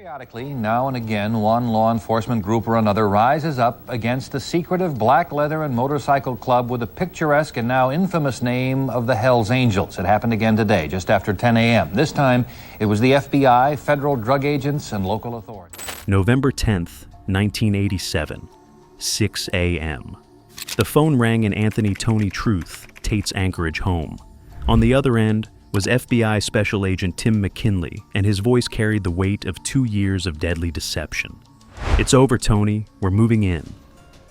Periodically, now and again, one law enforcement group or another rises up against the secretive black leather and motorcycle club with the picturesque and now infamous name of the Hells Angels. It happened again today, just after 10 a.m. This time, it was the FBI, federal drug agents, and local authorities. November 10th, 1987, 6 a.m. The phone rang in Anthony Tony Truth, Tate's Anchorage home. On the other end was FBI Special Agent Tim McKinley, and his voice carried the weight of 2 years of deadly deception. "It's over, Tony. We're moving in."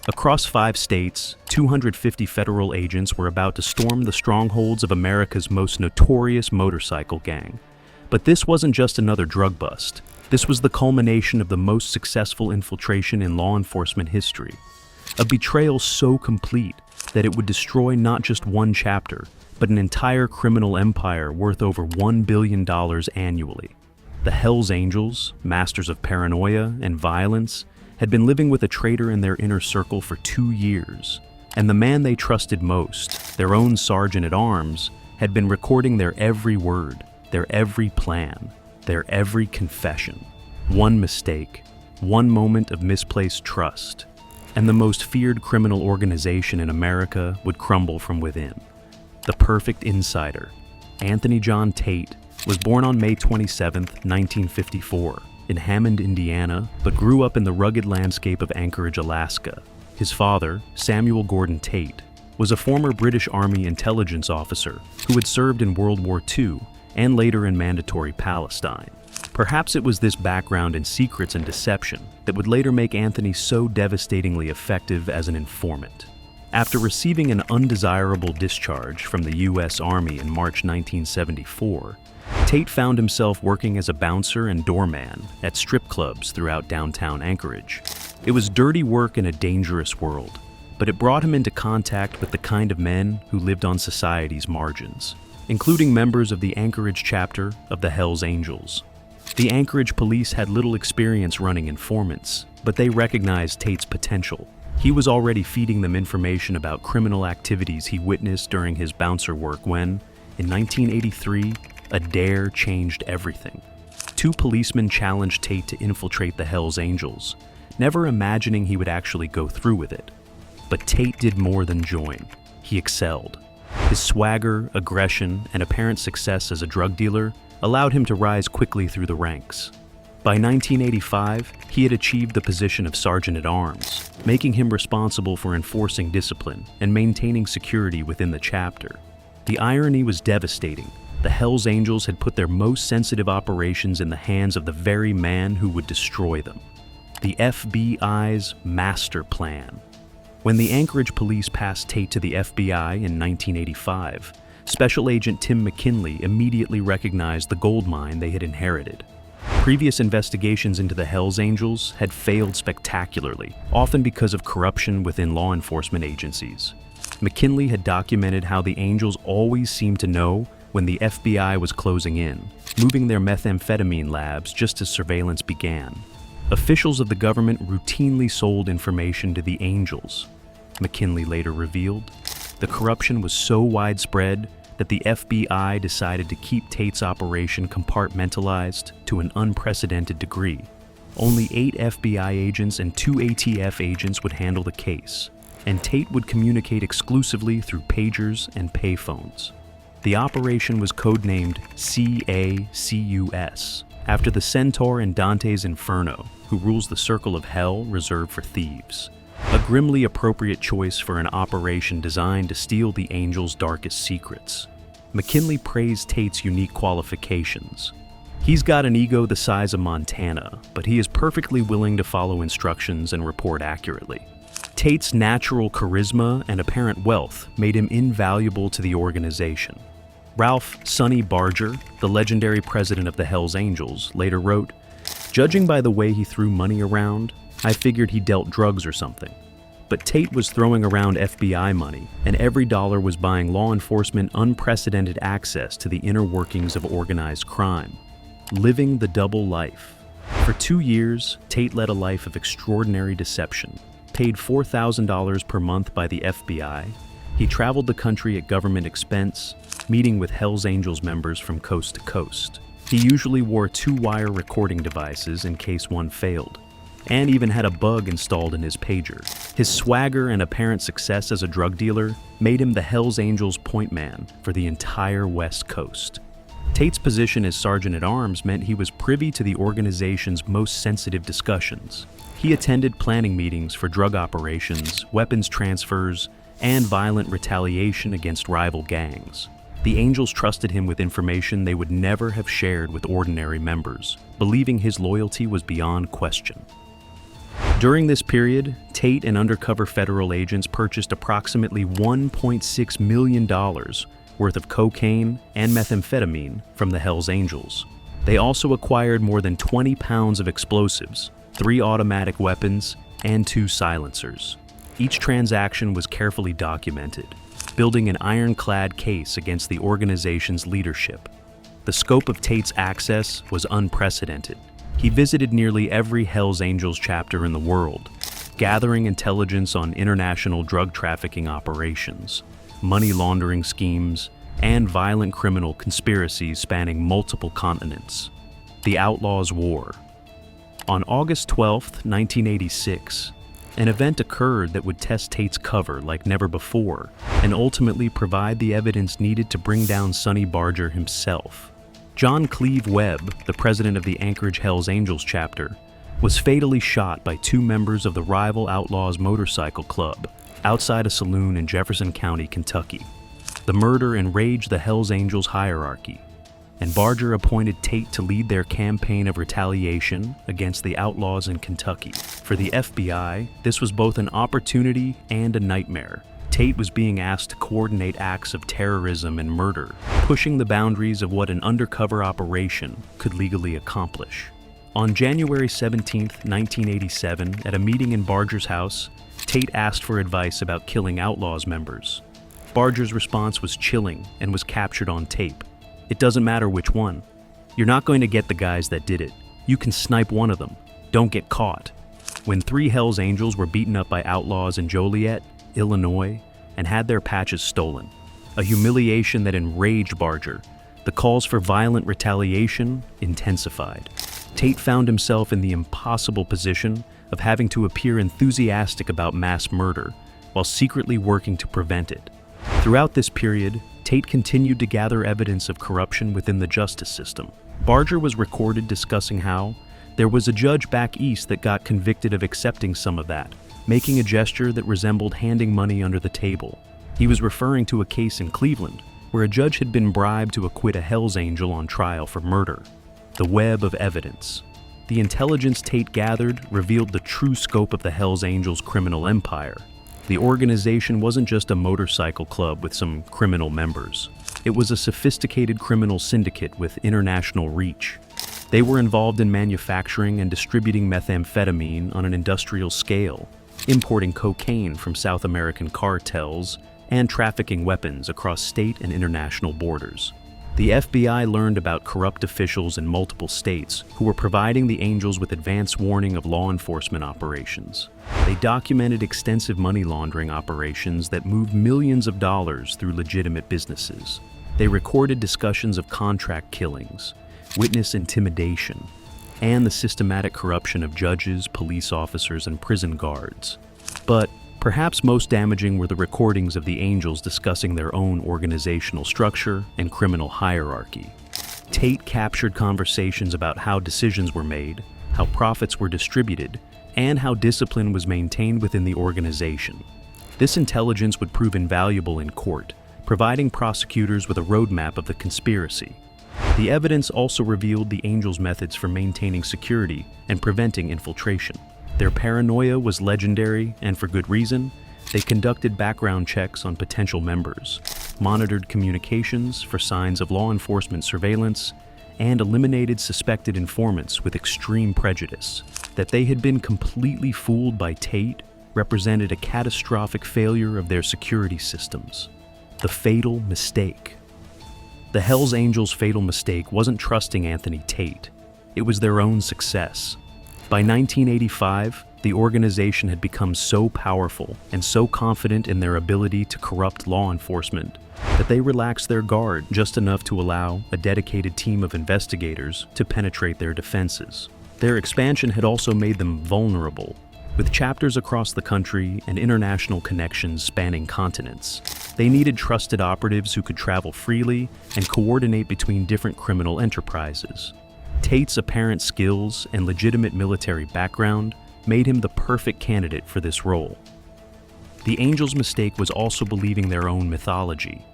Across 5 states, 250 federal agents were about to storm the strongholds of America's most notorious motorcycle gang. But this wasn't just another drug bust. This was the culmination of the most successful infiltration in law enforcement history. A betrayal so complete that it would destroy not just one chapter, but an entire criminal empire worth over $1 billion annually. The Hells Angels, masters of paranoia and violence, had been living with a traitor in their inner circle for 2 years. And the man they trusted most, their own sergeant-at-arms, had been recording their every word, their every plan, their every confession. One mistake, one moment of misplaced trust, and the most feared criminal organization in America would crumble from within. The perfect insider, Anthony John Tate, was born on May 27, 1954, in Hammond, Indiana, but grew up in the rugged landscape of Anchorage, Alaska. His father, Samuel Gordon Tate, was a former British Army intelligence officer who had served in World War II and later in Mandatory Palestine. Perhaps it was this background in secrets and deception that would later make Anthony so devastatingly effective as an informant. After receiving an undesirable discharge from the U.S. Army in March 1974, Tate found himself working as a bouncer and doorman at strip clubs throughout downtown Anchorage. It was dirty work in a dangerous world, but it brought him into contact with the kind of men who lived on society's margins, including members of the Anchorage chapter of the Hells Angels. The Anchorage police had little experience running informants, but they recognized Tate's potential. He was already feeding them information about criminal activities he witnessed during his bouncer work when, in 1983, a dare changed everything. 2 policemen challenged Tate to infiltrate the Hells Angels, never imagining he would actually go through with it. But Tate did more than join. He excelled. His swagger, aggression, and apparent success as a drug dealer allowed him to rise quickly through the ranks. By 1985, he had achieved the position of sergeant-at-arms, making him responsible for enforcing discipline and maintaining security within the chapter. The irony was devastating. The Hells Angels had put their most sensitive operations in the hands of the very man who would destroy them. The FBI's master plan. When the Anchorage police passed Tate to the FBI in 1985, Special Agent Tim McKinley immediately recognized the gold mine they had inherited. Previous investigations into the Hells Angels had failed spectacularly, often because of corruption within law enforcement agencies. McKinley had documented how the Angels always seemed to know when the FBI was closing in, moving their methamphetamine labs just as surveillance began. Officials of the government routinely sold information to the Angels. McKinley later revealed, the corruption was so widespread that the FBI decided to keep Tate's operation compartmentalized to an unprecedented degree. Only 8 FBI agents and 2 ATF agents would handle the case, and Tate would communicate exclusively through pagers and payphones. The operation was codenamed CACUS, after the centaur in Dante's Inferno, who rules the circle of hell reserved for thieves. A grimly appropriate choice for an operation designed to steal the Angels' darkest secrets. McKinley praised Tate's unique qualifications. He's got an ego the size of Montana, but he is perfectly willing to follow instructions and report accurately. Tate's natural charisma and apparent wealth made him invaluable to the organization. Ralph "Sonny" Barger, the legendary president of the Hells Angels, later wrote, "Judging by the way he threw money around, I figured he dealt drugs or something." But Tate was throwing around FBI money, and every dollar was buying law enforcement unprecedented access to the inner workings of organized crime. Living the double life. For 2 years, Tate led a life of extraordinary deception. Paid $4,000 per month by the FBI, he traveled the country at government expense, meeting with Hells Angels members from coast to coast. He usually wore two-wire recording devices in case one failed, and even had a bug installed in his pager. His swagger and apparent success as a drug dealer made him the Hells Angels point man for the entire West Coast. Tate's position as sergeant-at-arms meant he was privy to the organization's most sensitive discussions. He attended planning meetings for drug operations, weapons transfers, and violent retaliation against rival gangs. The Angels trusted him with information they would never have shared with ordinary members, believing his loyalty was beyond question. During this period, Tate and undercover federal agents purchased approximately $1.6 million worth of cocaine and methamphetamine from the Hells Angels. They also acquired more than 20 pounds of explosives, 3 automatic weapons, and 2 silencers. Each transaction was carefully documented, building an ironclad case against the organization's leadership. The scope of Tate's access was unprecedented. He visited nearly every Hells Angels chapter in the world, gathering intelligence on international drug trafficking operations, money laundering schemes, and violent criminal conspiracies spanning multiple continents. The Outlaws War. On August 12, 1986, an event occurred that would test Tate's cover like never before and ultimately provide the evidence needed to bring down Sonny Barger himself. John Cleve Webb, the president of the Anchorage Hells Angels chapter, was fatally shot by 2 members of the rival Outlaws Motorcycle Club outside a saloon in Jefferson County, Kentucky. The murder enraged the Hells Angels hierarchy, and Barger appointed Tate to lead their campaign of retaliation against the outlaws in Kentucky. For the FBI, this was both an opportunity and a nightmare. Tate was being asked to coordinate acts of terrorism and murder, pushing the boundaries of what an undercover operation could legally accomplish. On January 17, 1987, at a meeting in Barger's house, Tate asked for advice about killing Outlaws members. Barger's response was chilling and was captured on tape. "It doesn't matter which one. You're not going to get the guys that did it. You can snipe one of them. Don't get caught." When 3 Hells Angels were beaten up by outlaws in Joliet, Illinois, and had their patches stolen, a humiliation that enraged Barger, the calls for violent retaliation intensified. Tate found himself in the impossible position of having to appear enthusiastic about mass murder while secretly working to prevent it. Throughout this period, Tate continued to gather evidence of corruption within the justice system. Barger was recorded discussing how there was a judge back east that got convicted of accepting some of that, making a gesture that resembled handing money under the table. He was referring to a case in Cleveland where a judge had been bribed to acquit a Hells Angel on trial for murder. The web of evidence. The intelligence Tate gathered revealed the true scope of the Hells Angels' criminal empire. The organization wasn't just a motorcycle club with some criminal members. It was a sophisticated criminal syndicate with international reach. They were involved in manufacturing and distributing methamphetamine on an industrial scale, importing cocaine from South American cartels, and trafficking weapons across state and international borders. The FBI learned about corrupt officials in multiple states who were providing the Angels with advance warning of law enforcement operations. They documented extensive money laundering operations that moved millions of dollars through legitimate businesses. They recorded discussions of contract killings, witness intimidation, and the systematic corruption of judges, police officers, and prison guards. But perhaps most damaging were the recordings of the Angels discussing their own organizational structure and criminal hierarchy. Tate captured conversations about how decisions were made, how profits were distributed, and how discipline was maintained within the organization. This intelligence would prove invaluable in court, providing prosecutors with a roadmap of the conspiracy. The evidence also revealed the Angels' methods for maintaining security and preventing infiltration. Their paranoia was legendary, and for good reason. They conducted background checks on potential members, monitored communications for signs of law enforcement surveillance, and eliminated suspected informants with extreme prejudice. That they had been completely fooled by Tate represented a catastrophic failure of their security systems. The fatal mistake. The Hells Angels' fatal mistake wasn't trusting Anthony Tate. It was their own success. By 1985, the organization had become so powerful and so confident in their ability to corrupt law enforcement that they relaxed their guard just enough to allow a dedicated team of investigators to penetrate their defenses. Their expansion had also made them vulnerable. With chapters across the country and international connections spanning continents, they needed trusted operatives who could travel freely and coordinate between different criminal enterprises. Tate's apparent skills and legitimate military background made him the perfect candidate for this role. The Angels' mistake was also believing their own mythology.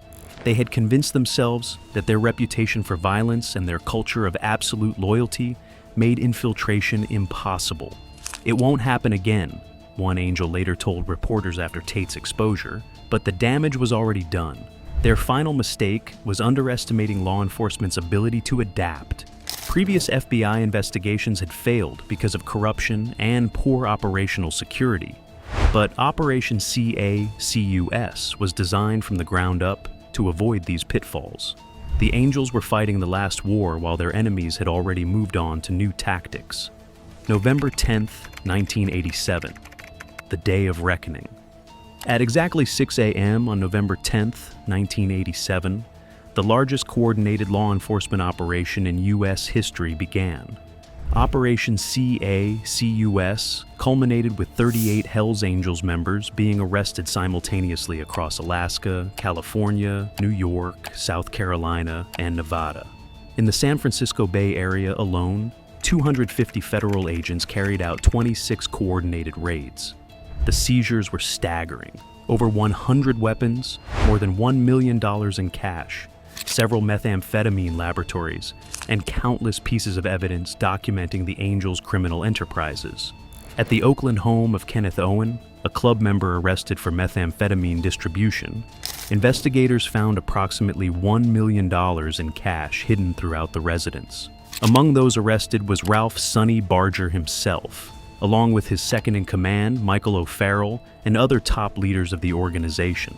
They had convinced themselves that their reputation for violence and their culture of absolute loyalty made infiltration impossible. "It won't happen again," one Angel later told reporters after Tate's exposure, but the damage was already done. Their final mistake was underestimating law enforcement's ability to adapt. Previous FBI investigations had failed because of corruption and poor operational security, but Operation CACUS was designed from the ground up to avoid these pitfalls. The Angels were fighting the last war while their enemies had already moved on to new tactics. November 10th, 1987, the day of reckoning. At exactly 6 a.m. on November 10th, 1987, the largest coordinated law enforcement operation in U.S. history began. Operation CACUS culminated with 38 Hells Angels members being arrested simultaneously across Alaska, California, New York, South Carolina, and Nevada. In the San Francisco Bay Area alone, 250 federal agents carried out 26 coordinated raids. The seizures were staggering. Over 100 weapons, more than $1 million in cash, several methamphetamine laboratories, and countless pieces of evidence documenting the Angels' criminal enterprises. At the Oakland home of Kenneth Owen, a club member arrested for methamphetamine distribution, investigators found approximately $1 million in cash hidden throughout the residence. Among those arrested was Ralph "Sonny" Barger himself, along with his second-in-command, Michael O'Farrell, and other top leaders of the organization.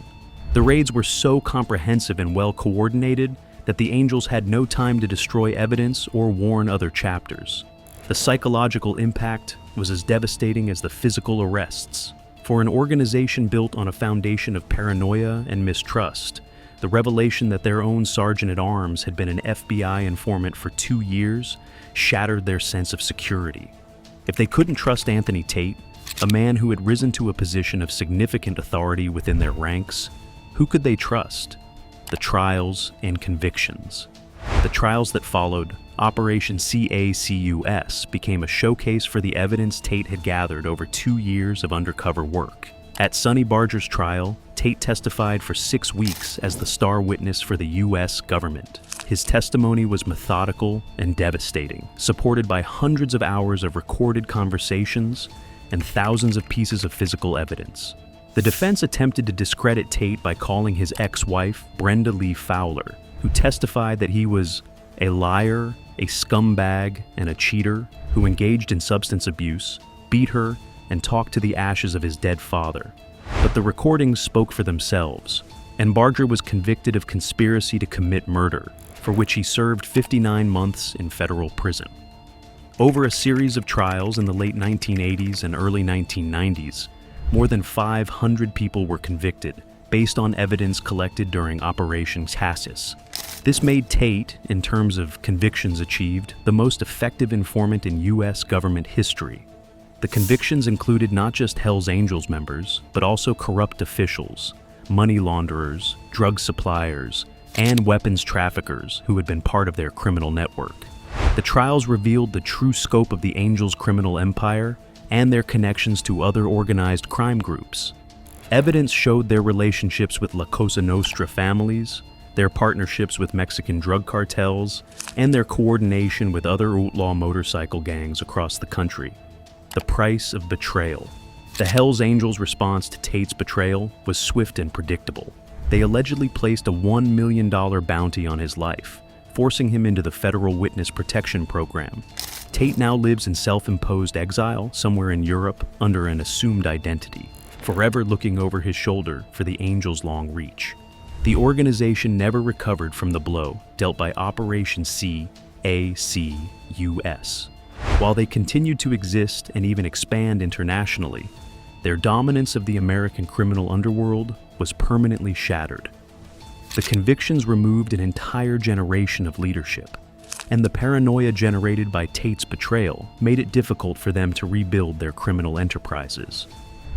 The raids were so comprehensive and well-coordinated that the Angels had no time to destroy evidence or warn other chapters. The psychological impact was as devastating as the physical arrests. For an organization built on a foundation of paranoia and mistrust, the revelation that their own sergeant-at-arms had been an FBI informant for 2 years shattered their sense of security. If they couldn't trust Anthony Tate, a man who had risen to a position of significant authority within their ranks, who could they trust? The trials and convictions. The trials that followed, Operation CACUS, became a showcase for the evidence Tate had gathered over 2 years of undercover work. At Sonny Barger's trial, Tate testified for 6 weeks as the star witness for the U.S. government. His testimony was methodical and devastating, supported by hundreds of hours of recorded conversations and thousands of pieces of physical evidence. The defense attempted to discredit Tate by calling his ex-wife, Brenda Lee Fowler, who testified that he was a liar, a scumbag, and a cheater who engaged in substance abuse, beat her, and talked to the ashes of his dead father. But the recordings spoke for themselves, and Barger was convicted of conspiracy to commit murder, for which he served 59 months in federal prison. Over a series of trials in the late 1980s and early 1990s, more than 500 people were convicted based on evidence collected during Operation CACUS. This made Tate, in terms of convictions achieved, the most effective informant in U.S. government history. The convictions included not just Hells Angels members, but also corrupt officials, money launderers, drug suppliers, and weapons traffickers who had been part of their criminal network. The trials revealed the true scope of the Angels' criminal empire and their connections to other organized crime groups. Evidence showed their relationships with La Cosa Nostra families, their partnerships with Mexican drug cartels, and their coordination with other outlaw motorcycle gangs across the country. The price of betrayal. The Hells Angels' response to Tate's betrayal was swift and predictable. They allegedly placed a $1 million bounty on his life, forcing him into the Federal Witness Protection Program. Tate now lives in self-imposed exile somewhere in Europe under an assumed identity, forever looking over his shoulder for the Angels' long reach. The organization never recovered from the blow dealt by Operation CACUS. While they continued to exist and even expand internationally, their dominance of the American criminal underworld was permanently shattered. The convictions removed an entire generation of leadership, and the paranoia generated by Tate's betrayal made it difficult for them to rebuild their criminal enterprises.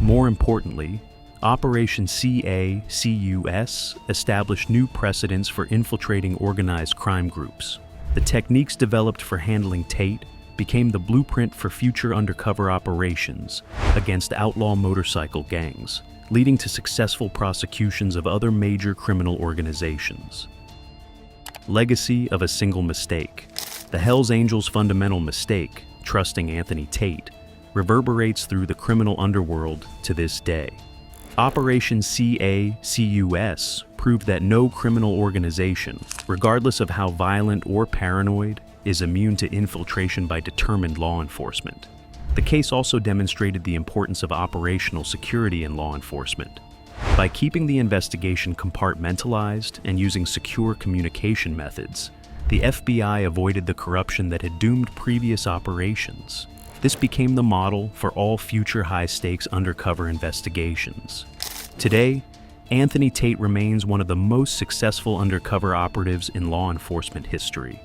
More importantly, Operation CACUS established new precedents for infiltrating organized crime groups. The techniques developed for handling Tate became the blueprint for future undercover operations against outlaw motorcycle gangs, leading to successful prosecutions of other major criminal organizations. Legacy of a single mistake. The Hells Angels' fundamental mistake, trusting Anthony Tate, reverberates through the criminal underworld to this day. Operation CACUS proved that no criminal organization, regardless of how violent or paranoid, is immune to infiltration by determined law enforcement. The case also demonstrated the importance of operational security in law enforcement. By keeping the investigation compartmentalized and using secure communication methods, the FBI avoided the corruption that had doomed previous operations. This became the model for all future high-stakes undercover investigations. Today, Anthony Tate remains one of the most successful undercover operatives in law enforcement history.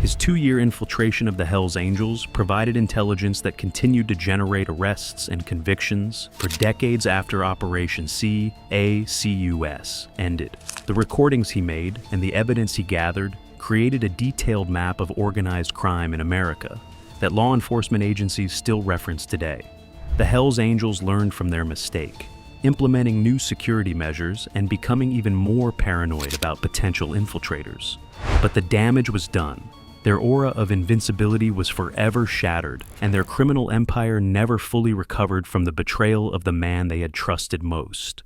His 2-year infiltration of the Hells Angels provided intelligence that continued to generate arrests and convictions for decades after Operation CACUS ended. The recordings he made and the evidence he gathered created a detailed map of organized crime in America that law enforcement agencies still reference today. The Hells Angels learned from their mistake, implementing new security measures and becoming even more paranoid about potential infiltrators. But the damage was done. Their aura of invincibility was forever shattered, and their criminal empire never fully recovered from the betrayal of the man they had trusted most.